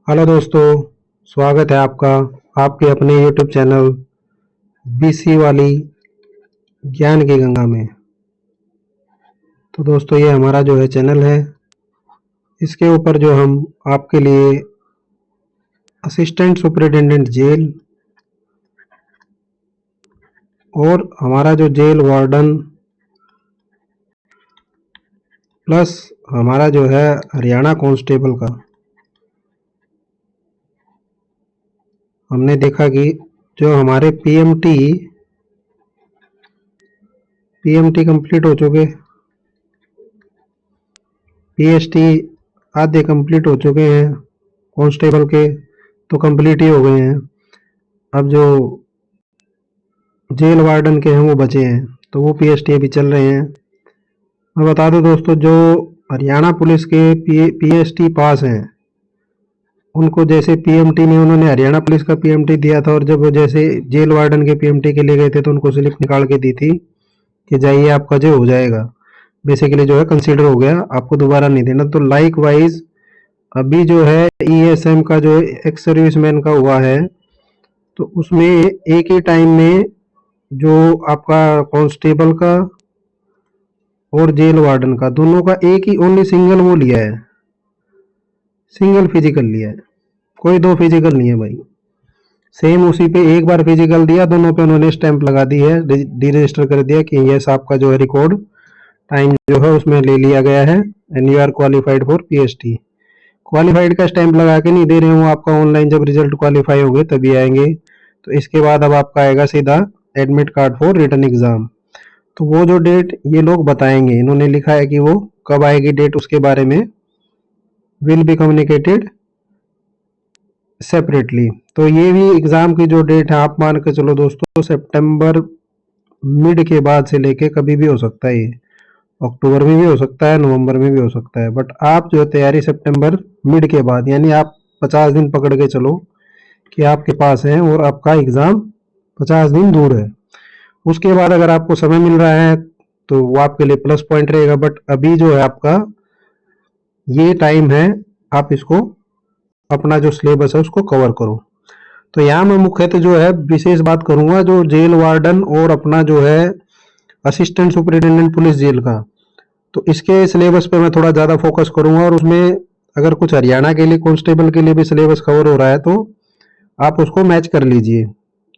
Hello दोस्तों, स्वागत है आपका आपके अपने यूट्यूब चैनल बीसी वाली ज्ञान की गंगा में। तो दोस्तों, ये हमारा जो है चैनल है, इसके ऊपर जो हम आपके लिए असिस्टेंट सुपरिटेंडेंट जेल और हमारा जो जेल वार्डन प्लस हमारा जो है हरियाणा कांस्टेबल का, हमने देखा कि जो हमारे पीएमटी कंप्लीट हो चुके, पीएसटी आधे कंप्लीट हो चुके हैं, कांस्टेबल के तो कंप्लीट ही हो गए हैं। अब जो जेल वार्डन के हैं वो बचे हैं, तो वो पीएसटी अभी चल रहे हैं। मैं बता दूं दोस्तों, जो हरियाणा पुलिस के पीएसटी पास हैं, उनको जैसे पीएमटी में उन्होंने हरियाणा पुलिस का पीएमटी दिया था, और जब वो जैसे जेल वार्डन के पीएमटी के लिए गए थे तो उनको स्लिप निकाल के दी थी कि जाइए आपका जो हो जाएगा, बेसिकली जो है कंसीडर हो गया, आपको दोबारा नहीं देना। तो लाइक वाइज अभी जो है ईएसएम का जो एक्स सर्विसमैन का हुआ है, तो उसमें एक ही टाइम में जो आपका कांस्टेबल का और जेल वार्डन का दोनों का एक ही ओनली सिंगल वो लिया है, सिंगल फिजिकल लिया है, कोई दो फिजिकल नहीं है भाई। सेम उसी पे एक बार फिजिकल दिया, दोनों पे उन्होंने स्टैंप लगा दी है, डी रजिस्टर कर दिया कि यस आपका जो है रिकॉर्ड टाइम जो है उसमें ले लिया गया है and you are qualified for PST. Qualified का स्टैंप लगा के नहीं दे रहे हो, आपका ऑनलाइन जब रिजल्ट क्वालिफाई होंगे तभी आएंगे। तो इसके बाद अब आपका आएगा सीधा admit card for written exam. तो वो जो डेट ये लोग बताएंगे, इन्होंने लिखा है कि वो कब आएगी डेट, उसके बारे में विल बी कम्युनिकेटेड सेपरेटली। तो ये भी एग्जाम की जो डेट है, आप मान के चलो दोस्तों, सितंबर मिड के बाद से लेके कभी भी हो सकता है, ये अक्टूबर में भी हो सकता है, नवंबर में भी हो सकता है, बट आप जो है तैयारी सितंबर मिड के बाद, यानी आप 50 दिन पकड़ के चलो कि आपके पास है और आपका एग्जाम 50 दिन दूर है। उसके बाद अगर आपको समय मिल रहा है तो वो आपके लिए प्लस पॉइंट रहेगा, बट अभी जो है आपका ये टाइम है, आप इसको अपना जो सिलेबस है उसको कवर करो। तो यहाँ मैं मुख्यतः जो है विशेष बात करूंगा जो जेल वार्डन और अपना जो है असिस्टेंट सुपरिटेंडेंट पुलिस जेल का, तो इसके सिलेबस पे मैं थोड़ा ज़्यादा फोकस करूंगा। और उसमें अगर कुछ हरियाणा के लिए कांस्टेबल के लिए भी सिलेबस कवर हो रहा है तो आप उसको मैच कर लीजिए।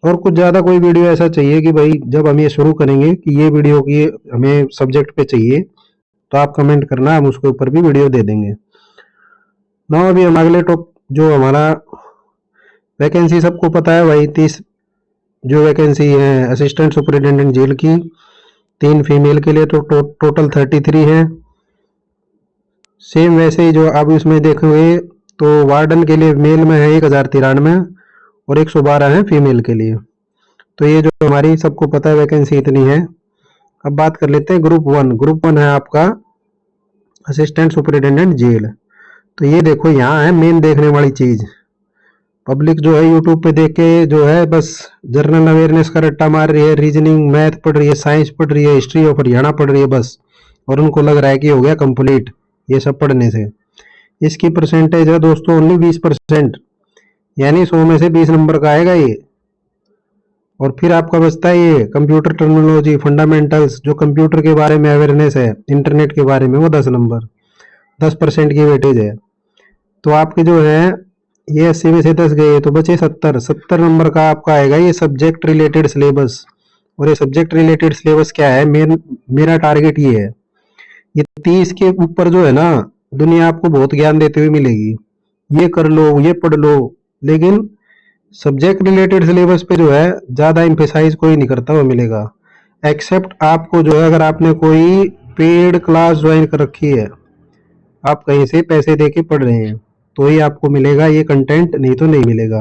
और कुछ ज़्यादा कोई वीडियो ऐसा चाहिए कि भाई जब हम ये शुरू करेंगे कि ये वीडियो की हमें सब्जेक्ट पे चाहिए, तो आप कमेंट करना, हम उसके ऊपर भी वीडियो दे देंगे। ना अभी हम अगले टॉप जो हमारा वैकेंसी सबको पता है भाई, 30 जो वैकेंसी है असिस्टेंट सुपरिटेंडेंट जेल की, 3 फीमेल के लिए तो टोटल 33 है। सेम वैसे ही जो अब इसमें देखोगे तो वार्डन के लिए मेल में है 1093 और 112 है फीमेल के लिए। तो ये जो हमारी सबको पता है वैकेंसी इतनी है। अब बात कर लेते हैं ग्रुप वन है आपका असिस्टेंट सुपरिटेंडेंट जेल। तो ये देखो यहाँ है मेन देखने वाली चीज, पब्लिक जो है यूट्यूब पे देख के जो है बस जनरल अवेयरनेस का रट्टा मार रही है, रीजनिंग मैथ पढ़ रही है, साइंस पढ़ रही है, हिस्ट्री ऑफ हरियाणा पढ़ रही है बस, और उनको लग रहा है कि हो गया कंप्लीट ये सब पढ़ने से। इसकी परसेंटेज है दोस्तों ओनली 20%, यानी 100 में से 20 नंबर का आएगा ये। और फिर आपका बचता है ये कंप्यूटर टर्मिनोलॉजी फंडामेंटल्स, जो कंप्यूटर के बारे में अवेयरनेस है, इंटरनेट के बारे में, वो 10 नंबर, 10% की वेटेज है। तो आपके जो है ये 80 में से 10 गए तो बचे 70 नंबर का आपका आएगा ये सब्जेक्ट रिलेटेड सिलेबस। और ये सब्जेक्ट रिलेटेड सिलेबस क्या है, मेरा टारगेट ये है, ये 30 के ऊपर जो है ना, दुनिया आपको बहुत ज्ञान देते हुए मिलेगी, ये कर लो ये पढ़ लो, लेकिन सब्जेक्ट रिलेटेड सिलेबस पे जो है ज्यादा इम्फेसाइज कोई नहीं करता हुआ मिलेगा। एक्सेप्ट आपको जो है अगर आपने कोई पेड क्लास ज्वाइन कर रखी है, आप कहीं से पैसे दे के पढ़ रहे हैं, तो ही आपको मिलेगा ये कंटेंट, नहीं तो नहीं मिलेगा।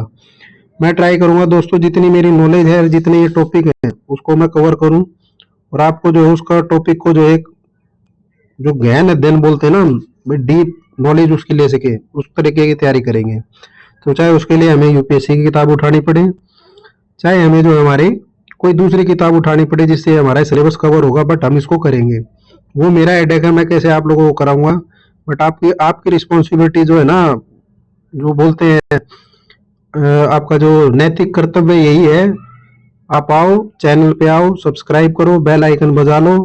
मैं ट्राई करूंगा दोस्तों जितनी मेरी नॉलेज है, जितने ये टॉपिक है उसको मैं कवर करूं, और आपको जो है उसका टॉपिक को जो एक जो गहन अध्ययन बोलते हैं ना, भाई डीप नॉलेज उसकी ले सके, उस तरीके की तैयारी करेंगे। तो चाहे उसके लिए हमें यूपीएससी की किताब उठानी पड़े, चाहे हमें जो हमारी कोई दूसरी किताब उठानी पड़े जिससे हमारा सिलेबस कवर होगा, बट हम इसको करेंगे। वो मेरा हेडेक है, मैं कैसे आप लोगों को कराऊंगा, बट आपकी आपकी रिस्पॉन्सिबिलिटी जो है ना, जो बोलते हैं आपका जो नैतिक कर्तव्य यही है, आप आओ चैनल पे आओ, सब्सक्राइब करो, बेल आइकन बजा लो,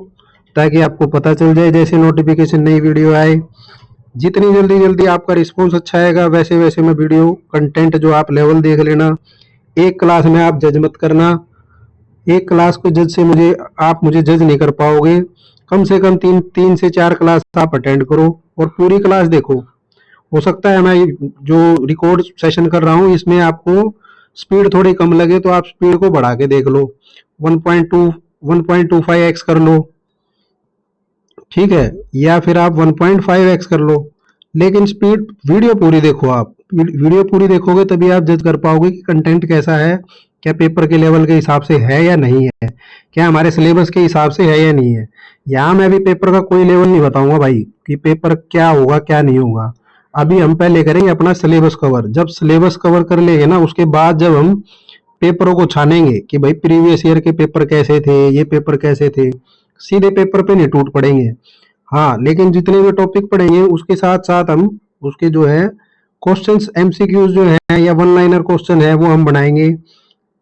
ताकि आपको पता चल जाए जैसे नोटिफिकेशन नई वीडियो आए। जितनी जल्दी जल्दी आपका रिस्पॉन्स अच्छा आएगा वैसे वैसे मैं वीडियो कंटेंट जो आप लेवल देख लेना। एक क्लास में आप जज मत करना, एक क्लास को जज से मुझे आप मुझे जज नहीं कर पाओगे। कम से कम तीन तीन से चार क्लास आप अटेंड करो और पूरी क्लास देखो। हो सकता है मैं जो रिकॉर्ड सेशन कर रहा हूँ इसमें आपको स्पीड थोड़ी कम लगे तो आप स्पीड को बढ़ा के देख लो, 1.2 1.25x कर लो, ठीक है, या फिर आप 1.5x कर लो, लेकिन स्पीड वीडियो पूरी देखो। आप वीडियो पूरी देखोगे तभी आप जज कर पाओगे कि कंटेंट कैसा है, क्या पेपर के लेवल के हिसाब से है या नहीं है, क्या हमारे सिलेबस के हिसाब से है या नहीं है। यहाँ मैं अभी पेपर का कोई लेवल नहीं बताऊंगा भाई कि पेपर क्या होगा क्या नहीं होगा। अभी हम पहले करेंगे अपना सिलेबस कवर। जब सिलेबस कवर कर लेंगे ना उसके बाद जब हम पेपरों को छानेंगे कि भाई प्रीवियस ईयर के पेपर कैसे थे, ये पेपर कैसे थे, सीधे पेपर पे नहीं टूट पड़ेंगे। हाँ, लेकिन जितने भी टॉपिक पढ़ेंगे उसके साथ साथ हम उसके जो है क्वेश्चंस एमसीक्यूज जो है या वन लाइनर क्वेश्चन है वो हम बनाएंगे।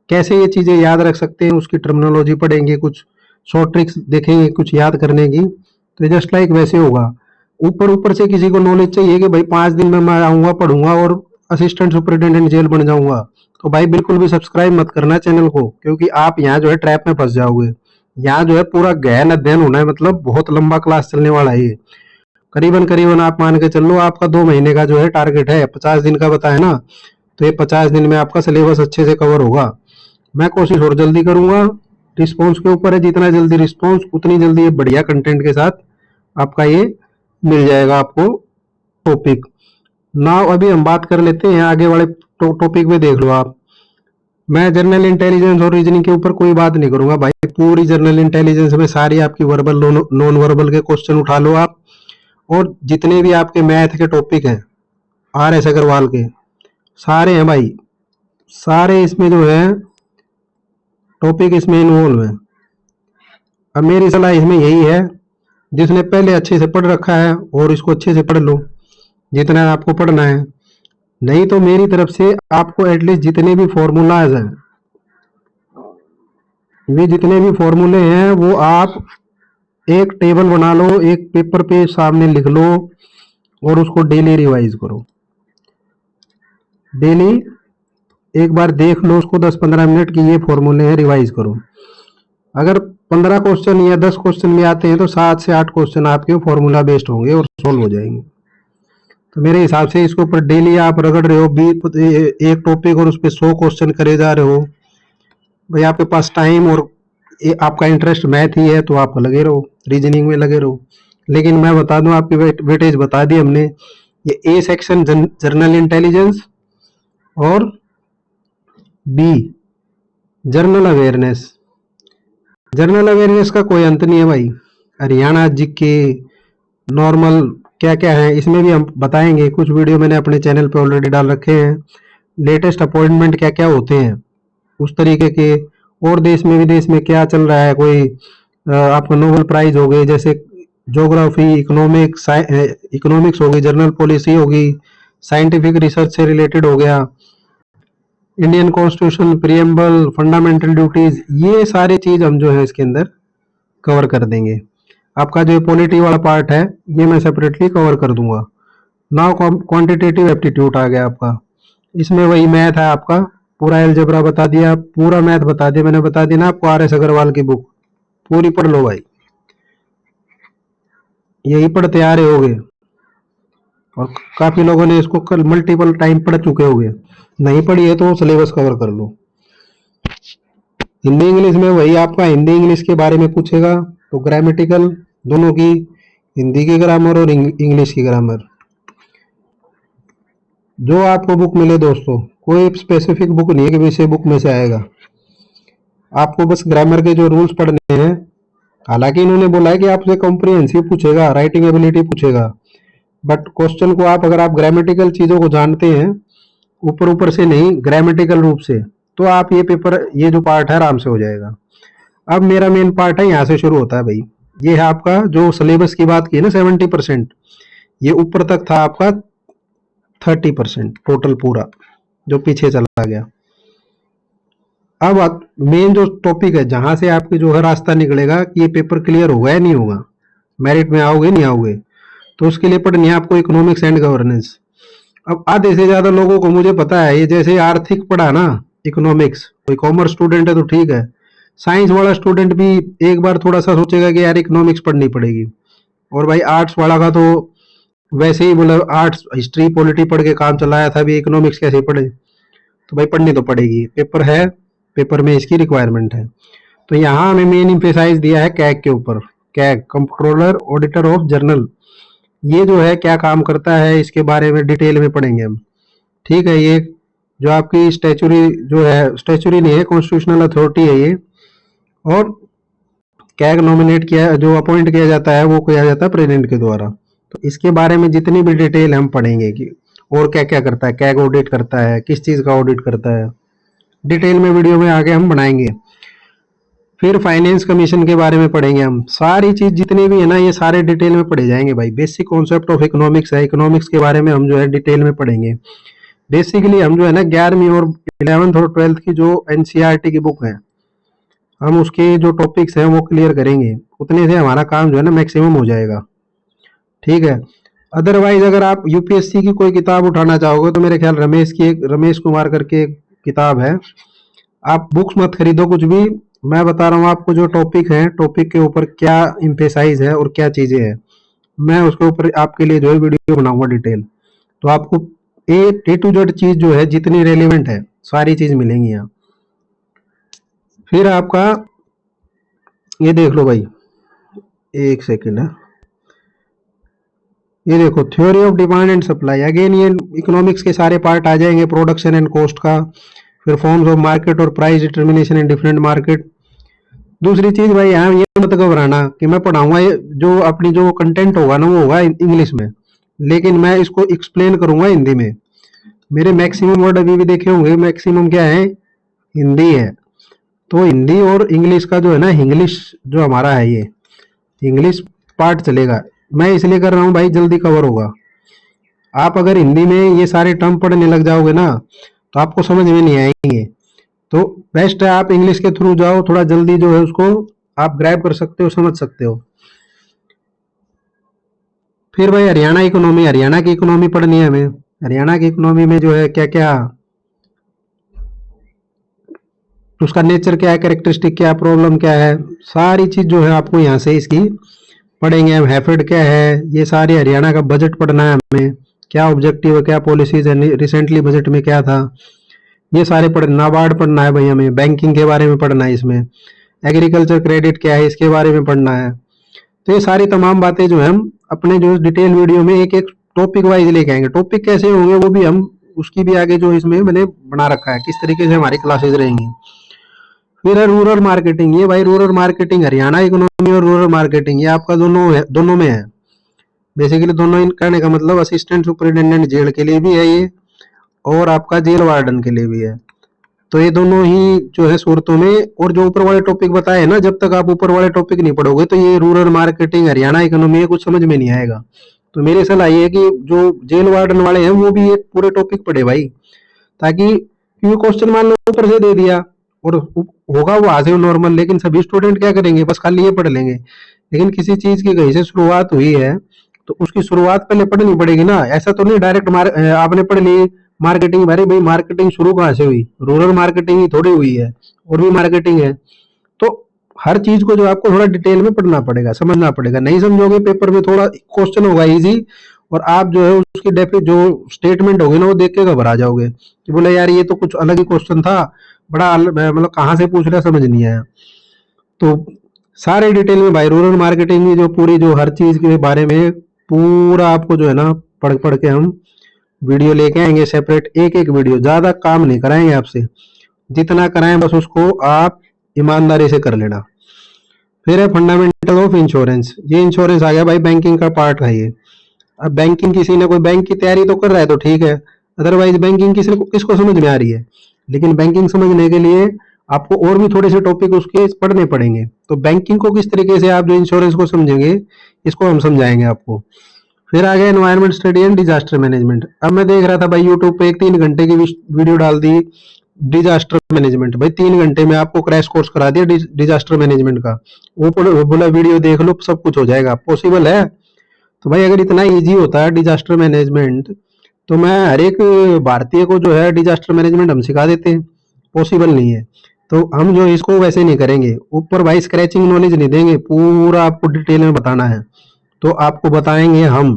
कैसे ये चीजें याद रख सकते हैं उसकी टर्मिनोलॉजी पढ़ेंगे, कुछ शॉर्ट ट्रिक्स देखेंगे कुछ याद करने की। तो जस्ट लाइक वैसे होगा। ऊपर ऊपर से किसी को नॉलेज चाहिए कि भाई 5 दिन में मैं आऊंगा पढ़ूंगा और असिस्टेंट सुपरिटेंडेंट जेल बन जाऊंगा, तो भाई बिल्कुल भी सब्सक्राइब मत करना चैनल को, क्योंकि आप यहाँ जो है ट्रैप में फंस जाओगे। यहाँ जो है पूरा गहन अध्ययन होना है, मतलब बहुत लंबा क्लास चलने वाला है ये। करीबन करीबन आप मान के चलो आपका 2 महीने का जो है टारगेट है, 50 दिन का बताया ना, तो ये 50 दिन में आपका सिलेबस अच्छे से कवर होगा। मैं कोशिश और जल्दी करूंगा, रिस्पॉन्स के ऊपर है, जितना जल्दी रिस्पॉन्स उतनी जल्दी ये बढ़िया कंटेंट के साथ आपका ये मिल जाएगा आपको टॉपिक। नाउ अभी हम बात कर लेते हैं आगे वाले टॉपिक में। देख लो आप, मैं जनरल इंटेलिजेंस और रीजनिंग के ऊपर कोई बात नहीं करूंगा भाई। पूरी जनरल इंटेलिजेंस में सारी आपकी वर्बल नॉन वर्बल के क्वेश्चन उठा लो आप, और जितने भी आपके मैथ के टॉपिक हैं आर एस अग्रवाल के सारे हैं भाई, सारे इसमें जो है टॉपिक इसमें इन्वॉल्व है। अब मेरी सलाह इसमें यही है, जिसने पहले अच्छे से पढ़ रखा है और इसको अच्छे से पढ़ लो जितना आपको पढ़ना है। नहीं तो मेरी तरफ से आपको एटलीस्ट जितने भी फॉर्मूलाज हैं, ये जितने भी फॉर्मूले हैं वो आप एक टेबल बना लो, एक पेपर पे सामने लिख लो और उसको डेली रिवाइज करो। डेली एक बार देख लो उसको 10-15 मिनट की ये फॉर्मूले हैं, रिवाइज करो। अगर 15 क्वेश्चन या 10 क्वेश्चन भी आते हैं तो 7 से 8 क्वेश्चन आपके फॉर्मूला बेस्ड होंगे और सोल्व हो जाएंगे। तो मेरे हिसाब से इसके ऊपर डेली आप रगड़ रहे हो एक टॉपिक और उस पर 100 क्वेश्चन करे जा रहे हो, भाई आपके पास टाइम और आपका इंटरेस्ट मैथ ही है तो आप लगे रहो, रीजनिंग में लगे रहो। लेकिन मैं बता दूं आपकी वेटेज बता दी हमने, ये ए सेक्शन जर्नल इंटेलिजेंस और B general awareness. General awareness का कोई अंत नहीं है भाई। हरियाणा जीके नॉर्मल क्या क्या है इसमें भी हम बताएंगे, कुछ वीडियो मैंने अपने चैनल पे ऑलरेडी डाल रखे हैं। लेटेस्ट अपॉइंटमेंट क्या क्या होते हैं उस तरीके के, और देश में विदेश में क्या चल रहा है, कोई आपका नोबेल प्राइज हो गए, जैसे ज्योग्राफी, इकोनॉमिक्स हो गई, जर्नल पॉलिसी होगी, साइंटिफिक रिसर्च से रिलेटेड हो गया, Indian constitution, preamble, fundamental duties, ये सारी चीज हम जो है इसके अंदर कवर कर देंगे। आपका जो पॉलिटी वाला पार्ट है ये मैं सेपरेटली कवर कर दूंगा। नाउ क्वांटिटेटिव एप्टीट्यूड आ गया आपका, इसमें वही मैथ है आपका, पूरा एलजेब्रा बता दिया, पूरा मैथ बता दिया मैंने, बता दिया ना आपको। आर एस अग्रवाल की बुक पूरी पढ़ लो भाई, यही पढ़ते आ रहे होगे और काफी लोगों ने इसको कल मल्टीपल टाइम पढ़ चुके होंगे। नहीं पढ़ी है तो सिलेबस कवर कर लो। हिंदी इंग्लिश में वही आपका हिंदी इंग्लिश के बारे में पूछेगा, तो ग्रामेटिकल दोनों की, हिंदी की ग्रामर और इंग्लिश की ग्रामर, जो आपको बुक मिले दोस्तों, कोई स्पेसिफिक बुक नहीं है कि विषय बुक में से आएगा। आपको बस ग्रामर के जो रूल्स पढ़ने हैं, हालांकि इन्होंने बोला है कि आपसे कॉम्प्रिहेंसिव पूछेगा, राइटिंग एबिलिटी पूछेगा, बट क्वेश्चन को आप अगर आप ग्रामेटिकल चीजों को जानते हैं ऊपर ऊपर से नहीं, ग्रामेटिकल रूप से, तो आप ये पेपर ये जो पार्ट है आराम से हो जाएगा। अब मेरा मेन पार्ट है, यहाँ से शुरू होता है भाई। ये है आपका जो सिलेबस की बात की है ना 70%, ये ऊपर तक था आपका 30% टोटल पूरा जो पीछे चला गया। अब मेन जो टॉपिक है जहां से आपके जो है रास्ता निकलेगा कि ये पेपर क्लियर होगा या नहीं होगा, मेरिट में आओगे नहीं आओगे, तो उसके लिए पढ़नी है आपको इकोनॉमिक्स एंड गवर्नेंस। अब आधे से ज्यादा लोगों को मुझे पता है, ये जैसे आर्थिक पढ़ा ना इकोनॉमिक्स, कोई कॉमर्स स्टूडेंट है तो ठीक है, साइंस वाला स्टूडेंट भी एक बार थोड़ा सा सोचेगा कि यार इकोनॉमिक्स पढ़नी पड़ेगी। और भाई आर्ट्स वाला का तो वैसे ही मतलब आर्ट्स हिस्ट्री पॉलिटी पढ़ के काम चलाया था, अभी इकोनॉमिक्स कैसे पढ़े, तो भाई पढ़नी तो पड़ेगी, पेपर है, पेपर में इसकी रिक्वायरमेंट है। तो यहाँ हमें मेन इम्फेसाइज दिया है कैग के ऊपर। CAG controller auditor of journal, ये जो है क्या काम करता है इसके बारे में डिटेल में पढ़ेंगे हम। ठीक है, ये जो आपकी स्टैचुरी जो है, स्टैचुरी नहीं है, कॉन्स्टिट्यूशनल अथॉरिटी है ये। और कैग नॉमिनेट किया, जो अपॉइंट किया जाता है वो किया जाता है प्रेसिडेंट के द्वारा। तो इसके बारे में जितनी भी डिटेल हम पढ़ेंगे कि और क्या क्या करता है, कैग ऑडिट करता है, किस चीज का ऑडिट करता है, डिटेल में वीडियो में आगे हम बनाएंगे। फिर फाइनेंस कमीशन के बारे में पढ़ेंगे हम, सारी चीज जितनी भी है ना ये सारे डिटेल में पढ़े जाएंगे भाई। बेसिक कॉन्सेप्ट ऑफ इकोनॉमिक्स है, इकोनॉमिक्स के बारे में हम जो है डिटेल में पढ़ेंगे। बेसिकली हम जो है ना 11वीं और 11th और 12th की जो एनसीईआरटी की बुक है, हम उसके जो टॉपिक्स हैं वो क्लियर करेंगे, उतने से हमारा काम जो है ना मैक्सिमम हो जाएगा। ठीक है, अदरवाइज अगर आप यूपीएससी की कोई किताब उठाना चाहोगे तो मेरे ख्याल रमेश कुमार करके एक किताब है, आप बुक्स मत खरीदो कुछ भी, मैं बता रहा हूँ आपको जो टॉपिक है, टॉपिक के ऊपर क्या इम्फेसाइज है और क्या चीजें हैं, मैं उसके ऊपर आपके लिए जो है वीडियो बनाऊंगा डिटेल। तो आपको ए टू जेड चीज जो है जितनी रेलिवेंट है सारी चीज मिलेंगी यहाँ। फिर आपका ये देख लो भाई, एक सेकेंड है, ये देखो theory of demand and supply, again ये इकोनॉमिक्स के सारे पार्ट आ जाएंगे, प्रोडक्शन एंड कॉस्ट का। फिर फॉर्म्स ऑफ मार्केट और price determination in different market. दूसरी चीज भाई यहाँ ये मत घबराना कि मैं पढ़ाऊंगा, जो अपनी जो कंटेंट होगा ना वो होगा इंग्लिश में, लेकिन मैं इसको एक्सप्लेन करूंगा हिंदी में। मेरे मैक्सिमम वर्ड अभी भी देखे होंगे, मैक्सिमम क्या है, हिंदी है। तो हिंदी और इंग्लिश का जो है ना, इंग्लिश जो हमारा है ये इंग्लिश पार्ट चलेगा, मैं इसलिए कर रहा हूँ भाई जल्दी कवर होगा। आप अगर हिंदी में ये सारे टर्म पढ़ने लग जाओगे ना तो आपको समझ में नहीं आएंगे, तो बेस्ट है आप इंग्लिश के थ्रू जाओ, थोड़ा जल्दी जो है उसको आप ग्रैब कर सकते हो, समझ सकते हो। फिर भाई हरियाणा इकोनॉमी, हरियाणा की इकोनॉमी पढ़नी है हमें। हरियाणा की इकोनॉमी में जो है क्या क्या उसका नेचर क्या है, कैरेक्टरिस्टिक क्या है, प्रॉब्लम क्या है, सारी चीज जो है आपको यहाँ से इसकी पढ़ेंगे हम। हैफेड क्या है, ये सारे हरियाणा का बजट पढ़ना है हमें, क्या ऑब्जेक्टिव है, क्या पॉलिसीज है, रिसेंटली बजट में क्या था, ये सारे पढ़ना। नाबार्ड पढ़ना है भाई हमें, बैंकिंग के बारे में पढ़ना है इसमें। एग्रीकल्चर क्रेडिट क्या है इसके बारे में पढ़ना है। तो ये सारी तमाम बातें जो है हम अपने जो डिटेल वीडियो में एक एक टॉपिक वाइज लेके आएंगे। टॉपिक कैसे होंगे वो भी हम उसकी भी आगे जो इसमें मैंने बना रखा है, किस तरीके से हमारी क्लासेज रहेंगी। फिर है रूरल मार्केटिंग, ये भाई रूरल मार्केटिंग, हरियाणा इकोनॉमी और रूरल मार्केटिंग ये आपका दोनों है, दोनों में है। बेसिकली दोनों कहने का मतलब असिस्टेंट सुपरिटेंडेंट जेल के लिए भी है ये, और आपका जेल वार्डन के लिए भी है। तो ये दोनों ही जो है सूरतों में, और जो ऊपर वाले टॉपिक बताए ना, जब तक आप ऊपर वाले टॉपिक नहीं पढ़ोगे तो ये रूरल मार्केटिंग हरियाणा इकोनॉमी कुछ समझ में नहीं आएगा। तो मेरी सलाह ये है कि जो जेल वार्डन वाले हैं वो भी ये पूरे टॉपिक पढ़े भाई, ताकि क्योंकि क्वेश्चन मान लो ऊपर से दे दिया और होगा वो आज नॉर्मल, लेकिन सभी स्टूडेंट क्या करेंगे, बस खाली ये पढ़ लेंगे। लेकिन किसी चीज की कहीं से शुरुआत हुई है तो उसकी शुरुआत पहले पढ़नी पड़ेगी ना। ऐसा तो नहीं डायरेक्ट आपने पढ़ ली मार्केटिंग, भाई भाई मार्केटिंग शुरू कहाँ से हुई, रूरल मार्केटिंग ही थोड़ी हुई है, और भी मार्केटिंग है। तो हर चीज को जो आपको थोड़ा डिटेल में पढ़ना पड़ेगा, समझना पड़ेगा। नहीं समझोगे पेपर में थोड़ा क्वेश्चन होगा इजी, और आप जो है उसकी डेफिनेट जो स्टेटमेंट होगी ना वो देख के घबरा जाओगे कि बोले यार ये तो कुछ अलग ही क्वेश्चन था, बड़ा मतलब कहाँ से पूछ रहा समझ नहीं आया। तो सारे डिटेल में भाई रूरल मार्केटिंग की जो पूरी जो हर चीज के बारे में पूरा आपको जो है ना पढ़ पढ़ के हम वीडियो लेके आएंगे सेपरेट, एक एक वीडियो, ज्यादा काम नहीं कराएंगे आपसे, जितना कराएं बस उसको आप ईमानदारी से कर लेना। फिर है फंडामेंटल ऑफ इंश्योरेंस, ये इंश्योरेंस आ गया भाई, बैंकिंग का पार्ट है ये। अब बैंकिंग किसी ने कोई बैंक की तैयारी तो कर रहा है तो ठीक है, अदरवाइज बैंकिंग किसको समझ में आ रही है। लेकिन बैंकिंग समझने के लिए आपको और भी थोड़े से टॉपिक उसके पढ़ने पड़ेंगे। तो बैंकिंग को किस तरीके से आप जो इंश्योरेंस को समझेंगे इसको हम समझाएंगे आपको। फिर आ गया environment study and disaster management. अब मैं देख रहा था भाई यूट्यूब पे एक 3 घंटे की वीडियो डाल दी डिजास्टर मैनेजमेंट। भाई 3 घंटे में आपको क्रैश कोर्स करा दिया डिजास्टर मैनेजमेंट का। वो बोला वीडियो देख लो सब कुछ हो जाएगा। पॉसिबल है? तो भाई अगर इतना इजी होता है डिजास्टर मैनेजमेंट तो मैं हर एक भारतीय को जो है डिजास्टर मैनेजमेंट हम सिखा देते हैं। पॉसिबल नहीं है। तो हम जो इसको वैसे नहीं करेंगे, ऊपर भाई स्क्रैचिंग नॉलेज नहीं देंगे, पूरा आपको डिटेल में बताना है। तो आपको बताएंगे हम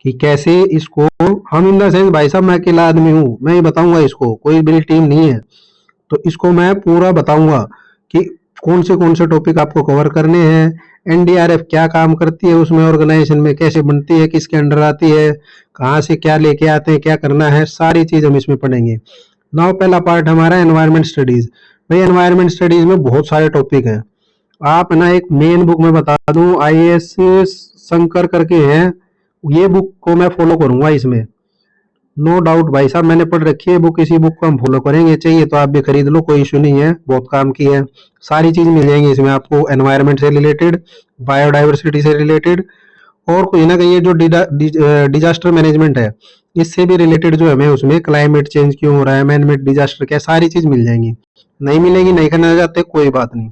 कि कैसे इसको, हम इन द सेंस भाई साहब मैं अकेला आदमी हूँ, मैं ही बताऊंगा इसको, कोई मेरी टीम नहीं है। तो इसको मैं पूरा बताऊंगा कि कौन से टॉपिक आपको कवर करने हैं, एनडीआरएफ क्या काम करती है उसमें, ऑर्गेनाइजेशन में कैसे बनती है, किसके अंडर आती है, कहाँ से क्या लेके आते हैं, क्या करना है, सारी चीज हम इसमें पढ़ेंगे। नाउ पहला पार्ट हमारा एनवायरमेंट स्टडीज। भाई एनवायरमेंट स्टडीज में बहुत सारे टॉपिक हैं। आप ना एक मेन बुक में बता दूं, आईएएस शंकर करके हैं, ये बुक को मैं फॉलो करूंगा इसमें। नो डाउट भाई साहब मैंने पढ़ रखी है बुक, इसी बुक को हम फॉलो करेंगे। चाहिए तो आप भी खरीद लो, कोई इशू नहीं है, बहुत काम की है। सारी चीज मिल जाएंगी इसमें आपको, एनवायरनमेंट से रिलेटेड, बायोडाइवर्सिटी से रिलेटेड, और कोई ना कहीं जो डिजास्टर मैनेजमेंट है इससे भी रिलेटेड जो हमें उसमें क्लाइमेट चेंज क्यों हो रहा है, मैन मेड डिजास्टर क्या, सारी चीज मिल जाएंगी। नहीं मिलेगी, नहीं करना चाहते, कोई बात नहीं,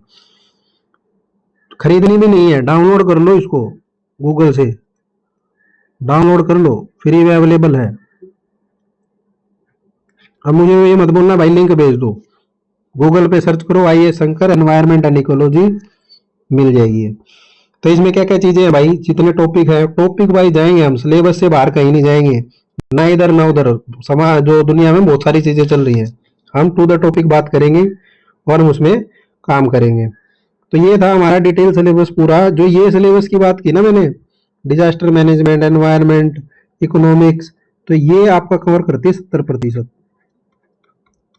खरीदनी भी नहीं है, डाउनलोड कर लो इसको, गूगल से डाउनलोड कर लो, फ्री में अवेलेबल है। अब मुझे ये मत बोलना भाई लिंक भेज दो, गूगल पे सर्च करो आईए शंकर एनवायरमेंट एंड इकोलॉजी, मिल जाएगी। तो इसमें क्या क्या चीजें हैं भाई, जितने टॉपिक है, टॉपिक वाइज जाएंगे हम, सिलेबस से बाहर कहीं नहीं जाएंगे, ना इधर ना उधर। समाज जो दुनिया में बहुत सारी चीजें चल रही हैं, हम टू द टॉपिक बात करेंगे और हम उसमें काम करेंगे। तो ये था हमारा डिटेल सिलेबस पूरा। जो ये सिलेबस की बात की ना मैंने, डिजास्टर मैनेजमेंट, एनवायरमेंट, इकोनॉमिक्स, तो ये आपका कवर करती है 70%।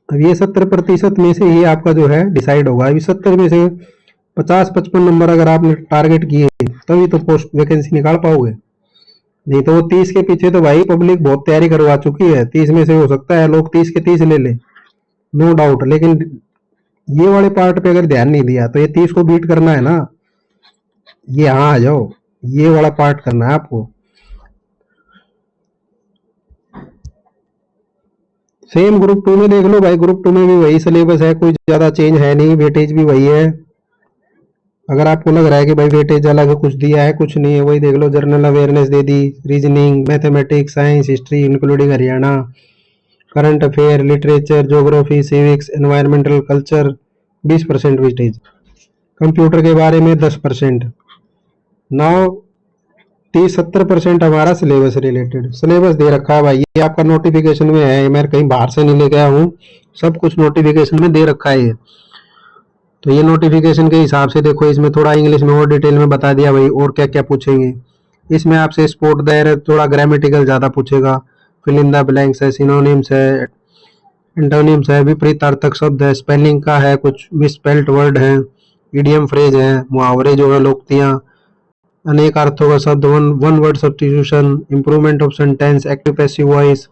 अब ये 70% में से ही आपका जो है डिसाइड होगा। अभी 70 में से 50-55 नंबर अगर आपने टारगेट किए तभी तो पोस्ट वैकेंसी निकाल पाओगे, नहीं तो वो 30 के पीछे तो भाई पब्लिक बहुत तैयारी करवा चुकी है। 30 में से हो सकता है लोग 30 के 30 ले ले, नो डाउट, लेकिन ये वाले पार्ट पे अगर ध्यान नहीं दिया तो ये 30 को बीट करना है ना, ये यहाँ आ जाओ, ये वाला पार्ट करना है आपको। सेम ग्रुप टू में देख लो भाई, ग्रुप टू में भी वही सिलेबस है, कोई ज्यादा चेंज है नहीं, वेटेज भी वही है। अगर आपको लग रहा है कि भाई वेटेज अलग कुछ दिया है, कुछ नहीं है, वही देख लो। जनरल अवेयरनेस दे दी, reasoning, mathematics, science, history including Haryana, current affair, literature, geography, civics, environmental, culture 20% weightage, computer के बारे में 10%। नाउ 30-70% हमारा सिलेबस रिलेटेड, सिलेबस दे रखा है भाई, ये आपका नोटिफिकेशन में है, मैं कहीं बाहर से नहीं लेके आया हूँ, सब कुछ नोटिफिकेशन में दे रखा है ये। तो ये नोटिफिकेशन के हिसाब से देखो, इसमें थोड़ा इंग्लिश में और डिटेल में बता दिया भाई और क्या क्या पूछेंगे। इसमें आपसे स्पोर्ट दायर थोड़ा ग्रामेटिकल ज्यादा पूछेगा, फिल इन द ब्लैंक्स है, सिनोनिम्स है, एंटोनिम्स है, विपरीतार्थक शब्द है, स्पेलिंग का है, कुछ मिसस्पेल्ड वर्ड है, इडियम फ्रेज है, मुहावरे जो है, लोकतियां, अनेक अर्थों का शब्द, one word substitution, improvement of sentence, active passive voice,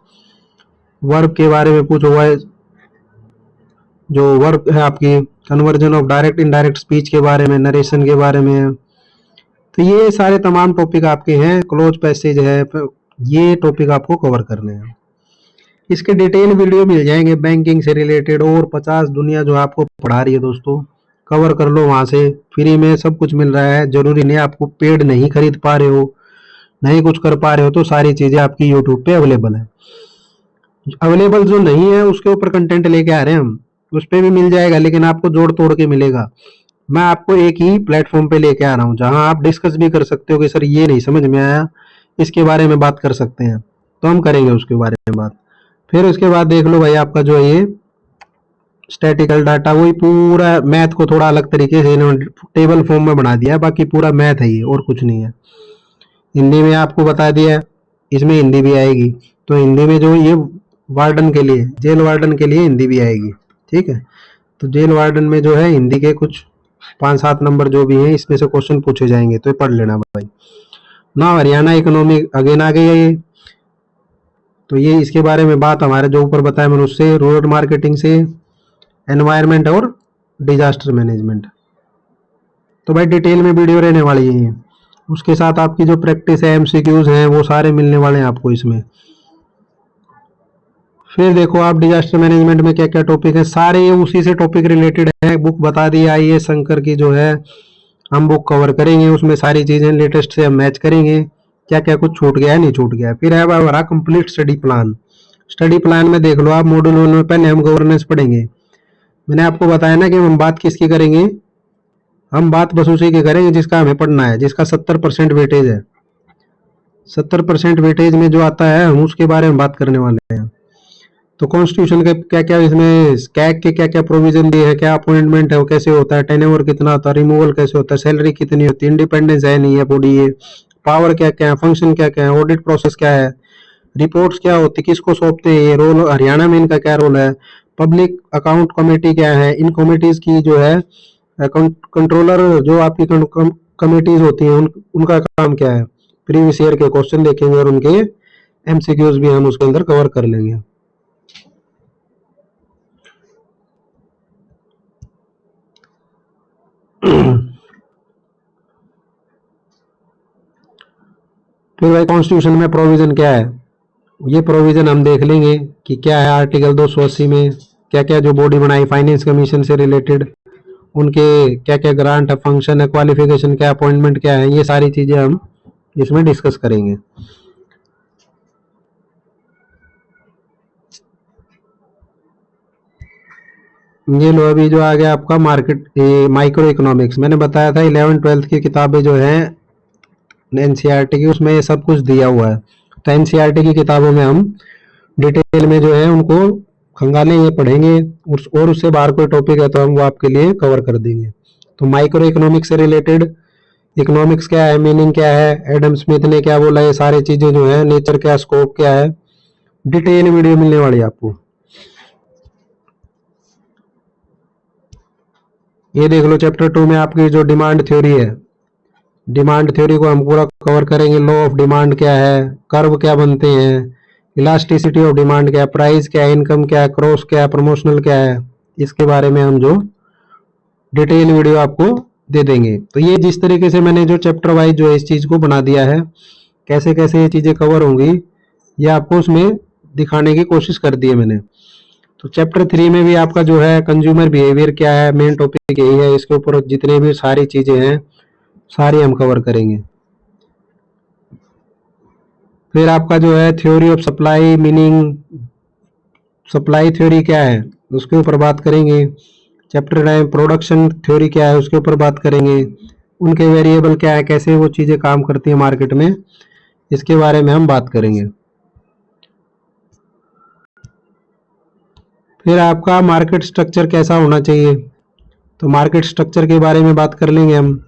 verb के बारे में पूछो, वॉइस जो वर्ब है आपकी, conversion of direct indirect speech के बारे में, नरेशन के बारे में। तो ये सारे तमाम टॉपिक आपके हैं, क्लोज पैसेज है, ये टॉपिक आपको कवर करने हैं। इसके डिटेल वीडियो मिल जाएंगे बैंकिंग से रिलेटेड, और 50 दुनिया जो आपको पढ़ा रही है दोस्तों, कवर कर लो वहां से, फ्री में सब कुछ मिल रहा है। जरूरी नहीं आपको पेड नहीं खरीद पा रहे हो, नहीं कुछ कर पा रहे हो, तो सारी चीजें आपकी यूट्यूब पे अवेलेबल है। अवेलेबल जो नहीं है उसके ऊपर कंटेंट लेके आ रहे हैं हम, उस पर भी मिल जाएगा, लेकिन आपको जोड़ तोड़ के मिलेगा। मैं आपको एक ही प्लेटफॉर्म पे लेके आ रहा हूँ जहां आप डिस्कस भी कर सकते हो कि सर ये नहीं समझ में आया, इसके बारे में बात कर सकते हैं, तो हम करेंगे उसके बारे में बात। फिर उसके बाद देख लो भाई आपका जो है ये स्टैटिकल डाटा, वही पूरा मैथ को थोड़ा अलग तरीके से इन्होंने टेबल फॉर्म में बना दिया है, बाकी पूरा मैथ है ये, और कुछ नहीं है। हिंदी में आपको बता दिया है, इसमें हिंदी भी आएगी, तो हिंदी में जो ये वार्डन के लिए, जेल वार्डन के लिए हिंदी भी आएगी, ठीक है। तो जेल वार्डन में जो है हिंदी के कुछ 5-7 नंबर जो भी हैं इसमें से क्वेश्चन पूछे जाएंगे, तो ये पढ़ लेना भाई ना। हरियाणा इकोनॉमी अगेन आ गई है ये, तो ये इसके बारे में बात हमारे जो ऊपर बताया मैंने उससे, रूरल मार्केटिंग से, एनवायरमेंट और डिजास्टर मैनेजमेंट। तो भाई डिटेल में वीडियो रहने वाली है ये। उसके साथ आपकी जो प्रैक्टिस है, एमसीक्यूज हैं, वो सारे मिलने वाले हैं आपको इसमें। फिर देखो आप डिजास्टर मैनेजमेंट में क्या क्या टॉपिक है, सारे ये उसी से टॉपिक रिलेटेड है। बुक बता दी आईएएस शंकर की जो है, हम बुक कवर करेंगे, उसमें सारी चीजें लेटेस्ट से हम मैच करेंगे, क्या क्या कुछ छूट गया है नहीं छूट गया। फिर है हमारा complete study plan. Study plan में देख लो आप, मॉड्यूल 1 में पहले हम गवर्नेंस पढ़ेंगे। मैंने आपको बताया ना कि हम बात किसकी करेंगे, हम बात बस उसी की करेंगे जिसका हमें पढ़ना है, जिसका 70% वेटेज है। 70% वेटेज में जो आता है हम उसके बारे में बात करने वाले हैं। तो कॉन्स्टिट्यूशन के क्या क्या इसमें, कैग के क्या क्या प्रोविजन दिए है, क्या अपॉइंटमेंट है वो कैसे होता है, टेन्योर कितना होता है, रिमूवल कैसे होता है, सैलरी कितनी होती है, इंडिपेंडेंस है नहीं है बॉडी, ये पावर क्या क्या है, फंक्शन क्या क्या है, ऑडिट प्रोसेस क्या है, रिपोर्ट्स क्या होती है, किसको सौंपते हैं, ये रोल हरियाणा में इनका क्या रोल है, पब्लिक अकाउंट कमेटी क्या है, इन कमेटीज की जो है कंट्रोलर जो आपकी कमेटीज होती हैं उनका काम क्या है। प्रीवियस ईयर के क्वेश्चन देखेंगे और उनके एमसीक्यूज भी हम उसके अंदर कवर कर लेंगे। फिर भाई कॉन्स्टिट्यूशन में प्रोविजन क्या है, ये प्रोविजन हम देख लेंगे कि क्या है। आर्टिकल 280 में क्या क्या जो बॉडी बनाई फाइनेंस कमीशन से रिलेटेड, उनके क्या क्या ग्रांट है, फंक्शन है, क्वालिफिकेशन क्या, अपॉइंटमेंट क्या है, ये सारी चीजें हम इसमें डिस्कस करेंगे। ये लो अभी जो आ गया आपका मार्केट माइक्रो इकोनॉमिक्स, मैंने बताया था 11th-12th की किताबें जो है एनसीईआरटी की, उसमें ये सब कुछ दिया हुआ है। तो एनसीईआरटी की किताबों में हम डिटेल में जो है उनको खंगालेंगे, पढ़ेंगे, और उससे बाहर कोई टॉपिक है तो हम वो आपके लिए कवर कर देंगे। तो माइक्रो इकोनॉमिक्स से रिलेटेड इकोनॉमिक्स क्या है, मीनिंग क्या है, एडम स्मिथ ने क्या बोला, ये सारी चीजें जो है, नेचर क्या, स्कोप क्या है, डिटेल वीडियो मिलने वाली है आपको। ये देख लो चैप्टर 2 में आपकी जो डिमांड थ्योरी है, डिमांड थ्योरी को हम पूरा कवर करेंगे। लॉ ऑफ डिमांड क्या है, कर्व क्या बनते हैं, इलास्टिसिटी ऑफ डिमांड क्या है, प्राइस क्या है, इनकम क्या है, क्रॉस क्या है, प्रमोशनल क्या है, इसके बारे में हम जो डिटेल वीडियो आपको दे देंगे। तो ये जिस तरीके से मैंने जो चैप्टर वाइज जो इस चीज को बना दिया है, कैसे कैसे ये चीजें कवर होंगी, ये आपको उसमें दिखाने की कोशिश कर दी है मैंने। तो चैप्टर 3 में भी आपका जो है कंज्यूमर बिहेवियर क्या है, मेन टॉपिक यही है। इसके ऊपर जितने भी सारी चीजें हैं सारी हम कवर करेंगे। फिर आपका जो है theory of supply, meaning supply theory क्या है उसके ऊपर बात करेंगे। चैप्टर 9 प्रोडक्शन थ्योरी क्या है उसके ऊपर बात करेंगे। उनके वेरिएबल क्या है, कैसे वो चीजें काम करती है मार्केट में, इसके बारे में हम बात करेंगे। फिर आपका मार्केट स्ट्रक्चर कैसा होना चाहिए, तो मार्केट स्ट्रक्चर के बारे में बात कर लेंगे हम।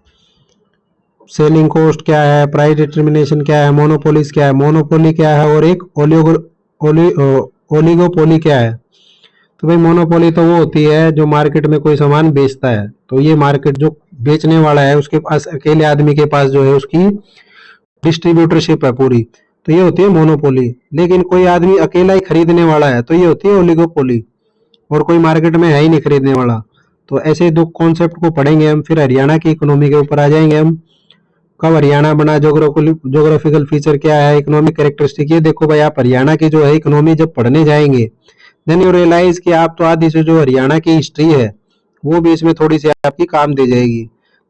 सेलिंग कॉस्ट क्या है, प्राइस डिटर्मिनेशन क्या है, मोनोपोलीज क्या है, मोनोपोली क्या है, और एक ओलिगोपोली क्या है। तो भाई मोनोपोली तो वो होती है जो मार्केट में कोई सामान बेचता है, तो ये मार्केट जो बेचने वाला है उसके पास, अकेले आदमी के पास जो है उसकी डिस्ट्रीब्यूटरशिप है पूरी, तो ये होती है मोनोपोली। लेकिन कोई आदमी अकेला ही खरीदने वाला है तो ये होती है ओलिगोपोली, और कोई मार्केट में है ही नहीं खरीदने वाला। तो ऐसे दो कॉन्सेप्ट को पढ़ेंगे हम। फिर हरियाणा की इकोनॉमी के ऊपर आ जाएंगे हम, कब हरियाणा बना, जोग्राफिकल फीचर क्या है, इकोनॉमिक कैरेक्टरिस्टिक। ये देखो भाई, आप हरियाणा की जो है इकोनॉमी जब पढ़ने जाएंगे, देन यू रियलाइज कि आप तो आधी से जो हरियाणा की हिस्ट्री है वो भी इसमें थोड़ी सी आपकी काम दे जाएगी।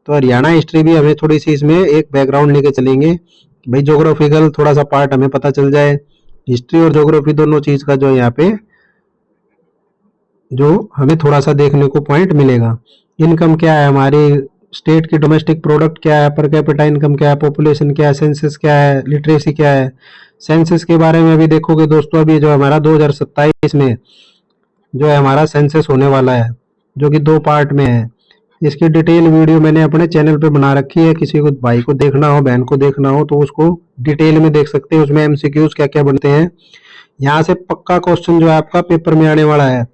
तो हरियाणा हिस्ट्री भी हमें थोड़ी सी इसमें एक बैकग्राउंड लेके चलेंगे भाई, जोग्राफिकल थोड़ा सा पार्ट हमें पता चल जाए। हिस्ट्री और जोग्राफी दोनों चीज का जो यहाँ पे जो हमें थोड़ा सा देखने को पॉइंट मिलेगा। इनकम क्या है हमारी स्टेट की, डोमेस्टिक प्रोडक्ट क्या है, पर कैपिटा इनकम क्या है, पॉपुलेशन क्या है, सेंसस क्या है, लिटरेसी क्या है। सेंसस के बारे में अभी देखोगे दोस्तों, अभी जो हमारा 2027 में जो है हमारा सेंसस होने वाला है, जो कि 2 पार्ट में है। इसकी डिटेल वीडियो मैंने अपने चैनल पे बना रखी है, किसी को भाई को देखना हो, बहन को देखना हो तो उसको डिटेल में देख सकते हैं। उसमें एमसीक्यूज क्या क्या बनते हैं, यहाँ से पक्का क्वेश्चन जो है आपका पेपर में आने वाला है।